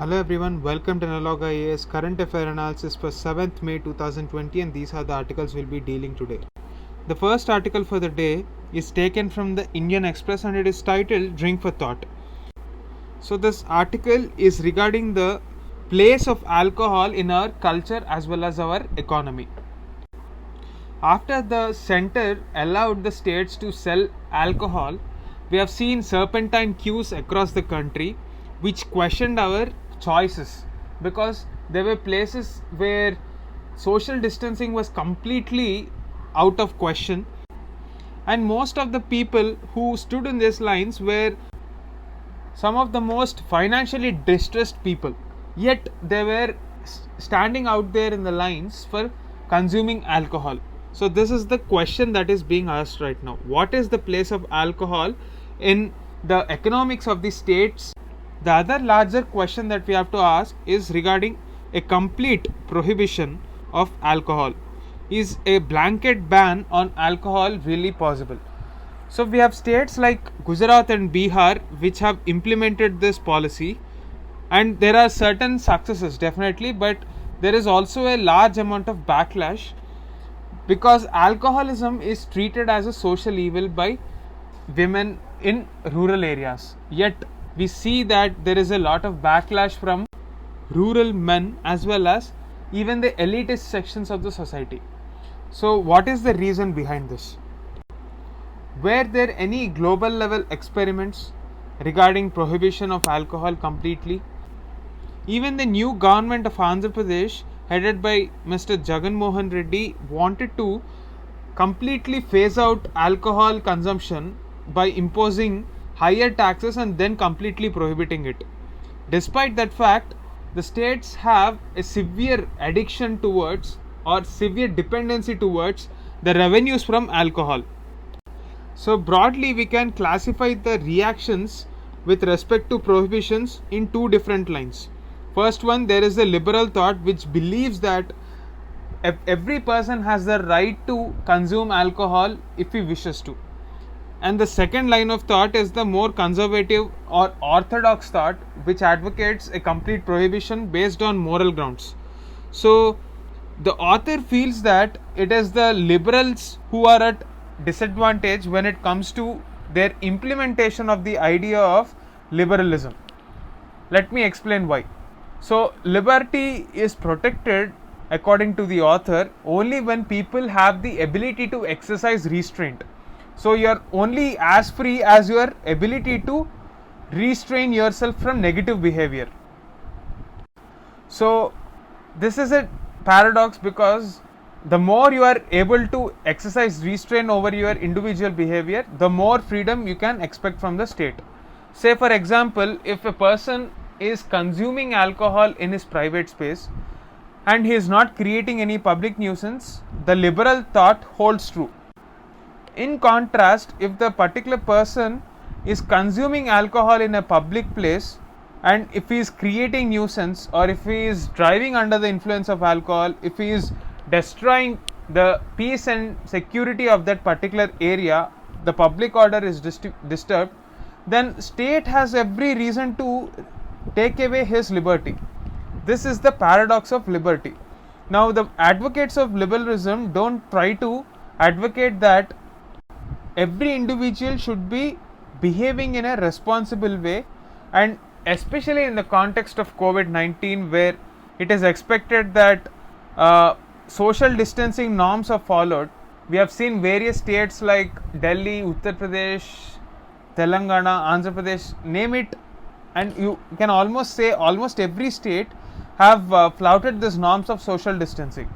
Hello everyone, welcome to Analog IAS Current Affair Analysis for 7th May 2020, and these are the articles we'll be dealing today. The first article for the day is taken from the Indian Express and it is titled Drink for Thought. So this article is regarding the place of alcohol in our culture as well as our economy. After the center allowed the states to sell alcohol, we have seen serpentine queues across the country which questioned our choices, because there were places where social distancing was completely out of question, and most of the people who stood in these lines were some of the most financially distressed people, yet they were standing out there in the lines for consuming alcohol. So this is the question that is being asked right now: what is the place of alcohol in the economics of the states? The other larger question that we have to ask is regarding a complete prohibition of alcohol. Is a blanket ban on alcohol really possible? So we have states like Gujarat and Bihar which have implemented this policy, and there are certain successes definitely, but there is also a large amount of backlash because alcoholism is treated as a social evil by women in rural areas. Yet we see that there is a lot of backlash from rural men as well as even the elitist sections of the society. So what is the reason behind this? Were there any global level experiments regarding prohibition of alcohol completely? Even the new government of Andhra Pradesh, headed by Mr. Jagan Mohan Reddy, wanted to completely phase out alcohol consumption by imposing higher taxes and then completely prohibiting it. Despite that fact, the states have a severe addiction towards or severe dependency towards the revenues from alcohol. So broadly we can classify the reactions with respect to prohibitions in two different lines. First one, there is the liberal thought which believes that every person has the right to consume alcohol if he wishes to. And the second line of thought is the more conservative or orthodox thought which advocates a complete prohibition based on moral grounds. So the author feels that it is the liberals who are at disadvantage when it comes to their implementation of the idea of liberalism. Let me explain why. So liberty is protected, according to the author, only when people have the ability to exercise restraint. So you are only as free as your ability to restrain yourself from negative behavior. So this is a paradox because the more you are able to exercise restraint over your individual behavior, the more freedom you can expect from the state. Say for example, if a person is consuming alcohol in his private space and he is not creating any public nuisance, the liberal thought holds true. In contrast, if the particular person is consuming alcohol in a public place and if he is creating nuisance, or if he is driving under the influence of alcohol, if he is destroying the peace and security of that particular area, the public order is disturbed, then state has every reason to take away his liberty. This is the paradox of liberty. Now the advocates of liberalism don't try to advocate that every individual should be behaving in a responsible way, and especially in the context of COVID-19 where it is expected that social distancing norms are followed. We have seen various states like Delhi, Uttar Pradesh, Telangana, Andhra Pradesh, name it, and you can almost say almost every state have flouted these norms of social distancing.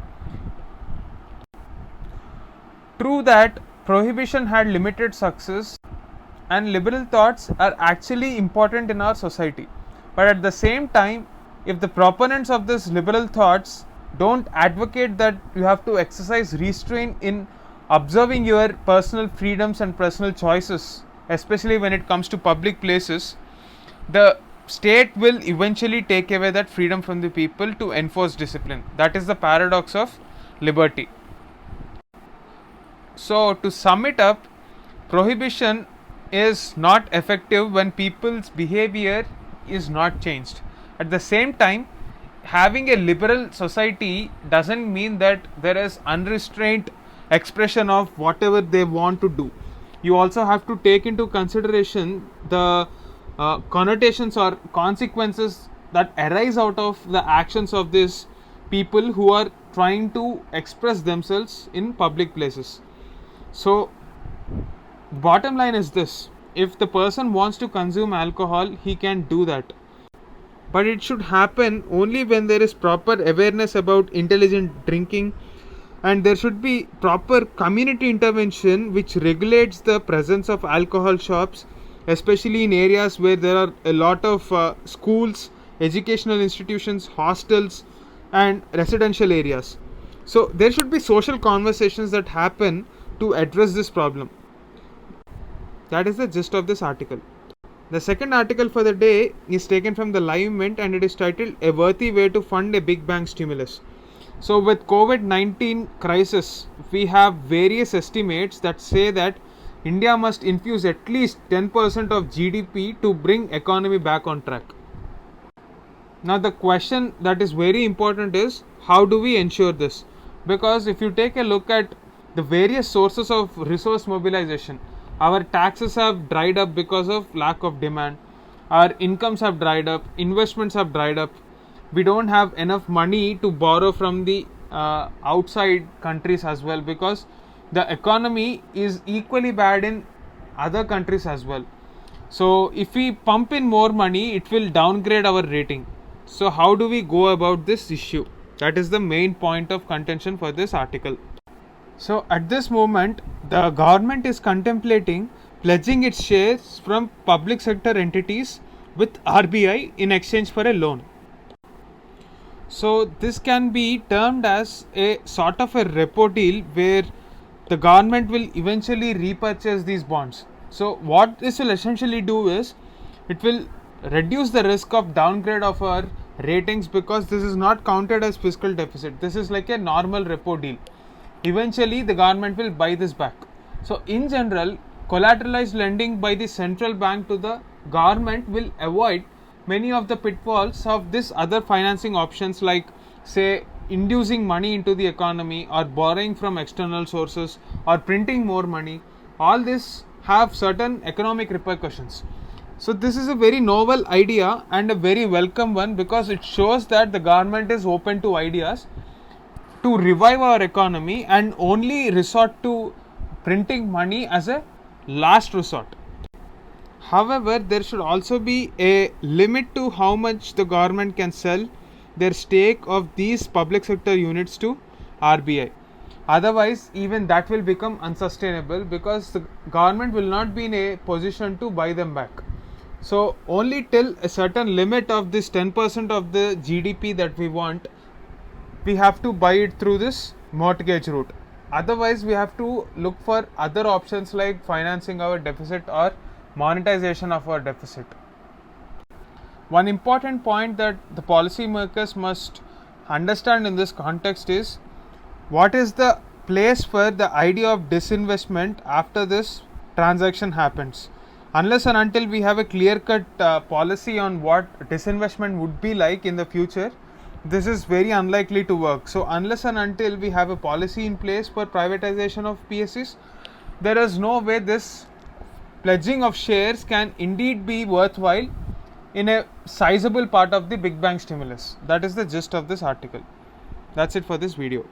True that prohibition had limited success and liberal thoughts are actually important in our society, but at the same time, if the proponents of this liberal thoughts don't advocate that you have to exercise restraint in observing your personal freedoms and personal choices, especially when it comes to public places, the state will eventually take away that freedom from the people to enforce discipline. That is the paradox of liberty. So to sum it up, prohibition is not effective when people's behavior is not changed. At the same time, having a liberal society doesn't mean that there is unrestrained expression of whatever they want to do. You also have to take into consideration the connotations or consequences that arise out of the actions of these people who are trying to express themselves in public places. So bottom line is this: if the person wants to consume alcohol, he can do that, but it should happen only when there is proper awareness about intelligent drinking, and there should be proper community intervention which regulates the presence of alcohol shops, especially in areas where there are a lot of schools, educational institutions, hostels, and residential areas. So there should be social conversations that happen to address this problem. That is the gist of this article. The second article for the day is taken from the Live Mint and it is titled "A Worthy Way to Fund a Big Bang Stimulus." So with COVID-19 crisis, we have various estimates that say that India must infuse at least 10% of GDP to bring economy back on track. Now the question that is very important is, how do we ensure this? Because if you take a look at the various sources of resource mobilization, our taxes have dried up because of lack of demand, our incomes have dried up, investments have dried up, we don't have enough money to borrow from the outside countries as well, because the economy is equally bad in other countries as well. So if we pump in more money, it will downgrade our rating. So how do we go about this issue? That is the main point of contention for this article. So at this moment, the government is contemplating pledging its shares from public sector entities with RBI in exchange for a loan. So this can be termed as a sort of a repo deal where the government will eventually repurchase these bonds. So what this will essentially do is, it will reduce the risk of downgrade of our ratings, because this is not counted as fiscal deficit. This is like a normal repo deal. Eventually the government will buy this back. So in general, collateralized lending by the central bank to the government will avoid many of the pitfalls of this other financing options, like say inducing money into the economy or borrowing from external sources or printing more money. All this have certain economic repercussions. So this is a very novel idea and a very welcome one, because it shows that the government is open to ideas to revive our economy and only resort to printing money as a last resort. However, there should also be a limit to how much the government can sell their stake of these public sector units to RBI. Otherwise, even that will become unsustainable, because the government will not be in a position to buy them back. So only till a certain limit of this 10% of the GDP that we want, we have to buy it through this mortgage route. Otherwise, we have to look for other options like financing our deficit or monetization of our deficit. One important point that the policymakers must understand in this context is, what is the place for the idea of disinvestment after this transaction happens. Unless and until we have a clear-cut policy on what disinvestment would be like in the future, this is very unlikely to work. So unless and until we have a policy in place for privatization of PSUs, there is no way this pledging of shares can indeed be worthwhile in a sizable part of the Big Bang stimulus. That is the gist of this article. That's it for this video.